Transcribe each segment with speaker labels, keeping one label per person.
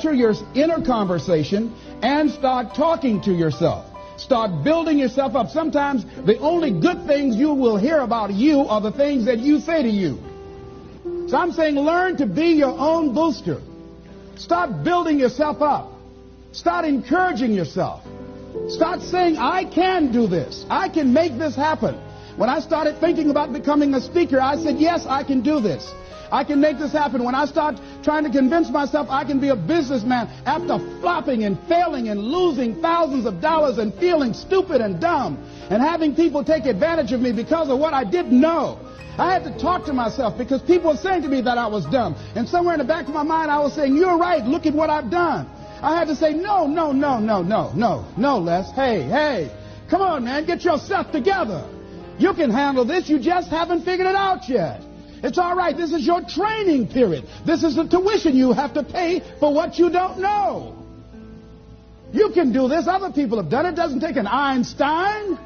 Speaker 1: structure your inner conversation and start talking to yourself. Start building yourself up. Sometimes the only good things you will hear about you are the things that you say to you. So I'm saying learn to be your own booster. Start building yourself up. Start encouraging yourself. Start saying, I can do this. I can make this happen. When I started thinking about becoming a speaker, I said, yes, I can do this. I can make this happen. When I start trying to convince myself I can be a businessman after flopping and failing and losing thousands of dollars and feeling stupid and dumb and having people take advantage of me because of what I didn't know, I had to talk to myself because people were saying to me that I was dumb. And somewhere in the back of my mind, I was saying, you're right. Look at what I've done. I had to say, no, Les. Hey, come on, man. Get yourself together. You can handle this. You just haven't figured it out yet. It's all right. This is your training period. This is the tuition you have to pay for what you don't know. You can do this. Other people have done it. It doesn't take an Einstein.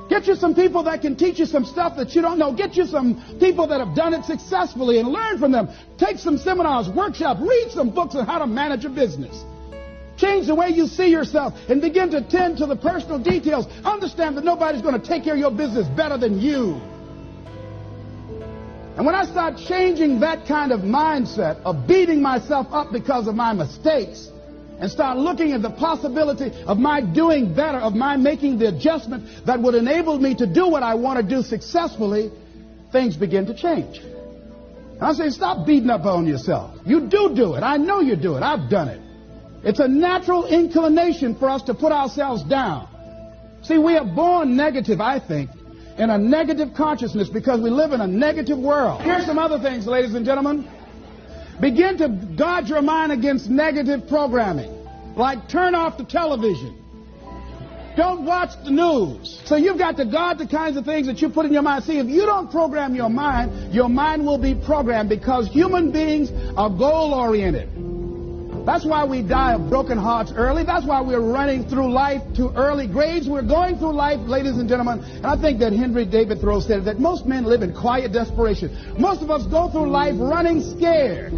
Speaker 1: Get you some people that can teach you some stuff that you don't know. Get you some people that have done it successfully and learn from them. Take some seminars, workshops, read some books on how to manage a business. Change the way you see yourself and begin to tend to the personal details. Understand that nobody's going to take care of your business better than you. And when I start changing that kind of mindset of beating myself up because of my mistakes and start looking at the possibility of my doing better, of my making the adjustment that would enable me to do what I want to do successfully, things begin to change. And I say, stop beating up on yourself. You do it. I know you do it. I've done it. It's a natural inclination for us to put ourselves down. See, we are born negative, I think, in a negative consciousness because we live in a negative world. Here's some other things, ladies and gentlemen. Begin to guard your mind against negative programming, like turn off the television. Don't watch the news. So you've got to guard the kinds of things that you put in your mind. See, if you don't program your mind will be programmed because human beings are goal-oriented. That's why we die of broken hearts early. That's why we're running through life to early grades. We're going through life, ladies and gentlemen, and I think that Henry David Thoreau said that most men live in quiet desperation. Most of us go through life running scared.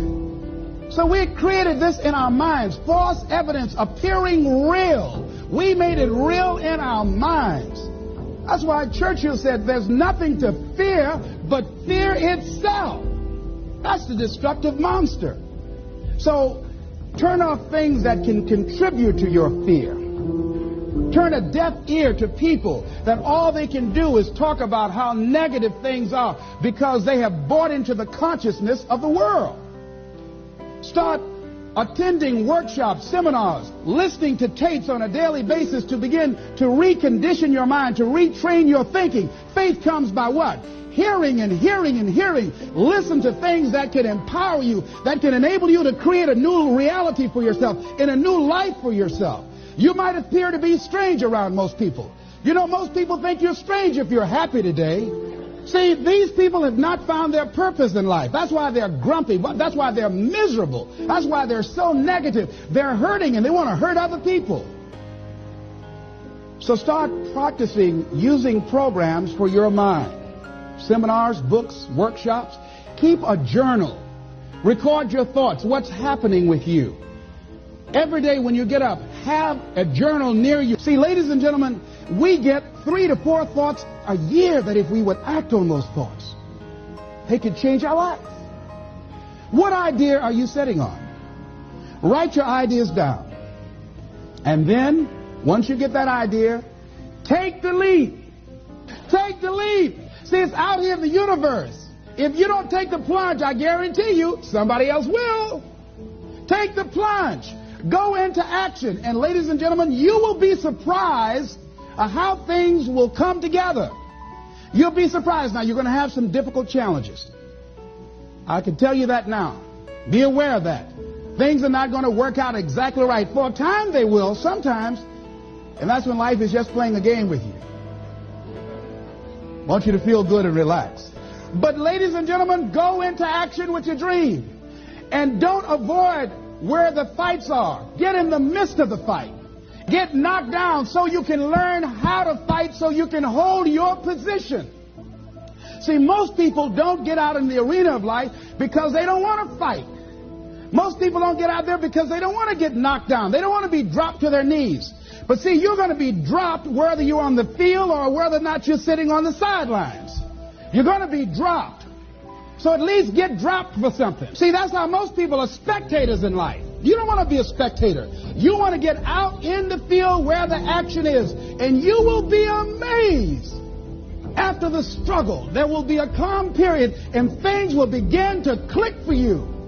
Speaker 1: So we created this in our minds, false evidence appearing real. We made it real in our minds. That's why Churchill said there's nothing to fear but fear itself. That's the destructive monster. So turn off things that can contribute to your fear. Turn a deaf ear to people that all they can do is talk about how negative things are because they have bought into the consciousness of the world. Start attending workshops, seminars, listening to tapes on a daily basis to begin to recondition your mind, to retrain your thinking. Faith comes by what? Hearing and hearing and hearing. Listen to things that can empower you, that can enable you to create a new reality for yourself, and a new life for yourself. You might appear to be strange around most people. You know, most people think you're strange if you're happy today. See, these people have not found their purpose in life. That's why they're grumpy. That's why they're miserable. That's why they're so negative. They're hurting and they want to hurt other people. So start practicing using programs for your mind. Seminars, books, workshops. Keep a journal. Record your thoughts. What's happening with you? Every day when you get up, have a journal near you. See, ladies and gentlemen, we get 3 to 4 thoughts a year that if we would act on those thoughts, they could change our life. What idea are you sitting on? Write your ideas down. And then, once you get that idea, take the leap. Take the leap. See, it's out here in the universe. If you don't take the plunge, I guarantee you, somebody else will. Take the plunge. Go into action. And ladies and gentlemen, you will be surprised at how things will come together. You'll be surprised. Now, you're going to have some difficult challenges. I can tell you that now. Be aware of that. Things are not going to work out exactly right. For a time they will, sometimes. And that's when life is just playing a game with you. I want you to feel good and relax. But ladies and gentlemen, go into action with your dream. And don't avoid where the fights are. Get in the midst of the fight. Get knocked down so you can learn how to fight, so you can hold your position. See, most people don't get out in the arena of life because they don't want to fight. Most people don't get out there because they don't want to get knocked down. They don't want to be dropped to their knees. But see, you're going to be dropped whether you're on the field or whether or not you're sitting on the sidelines. You're going to be dropped. So at least get dropped for something. See, that's how most people are spectators in life. You don't want to be a spectator. You want to get out in the field where the action is. And you will be amazed. After the struggle, there will be a calm period and things will begin to click for you.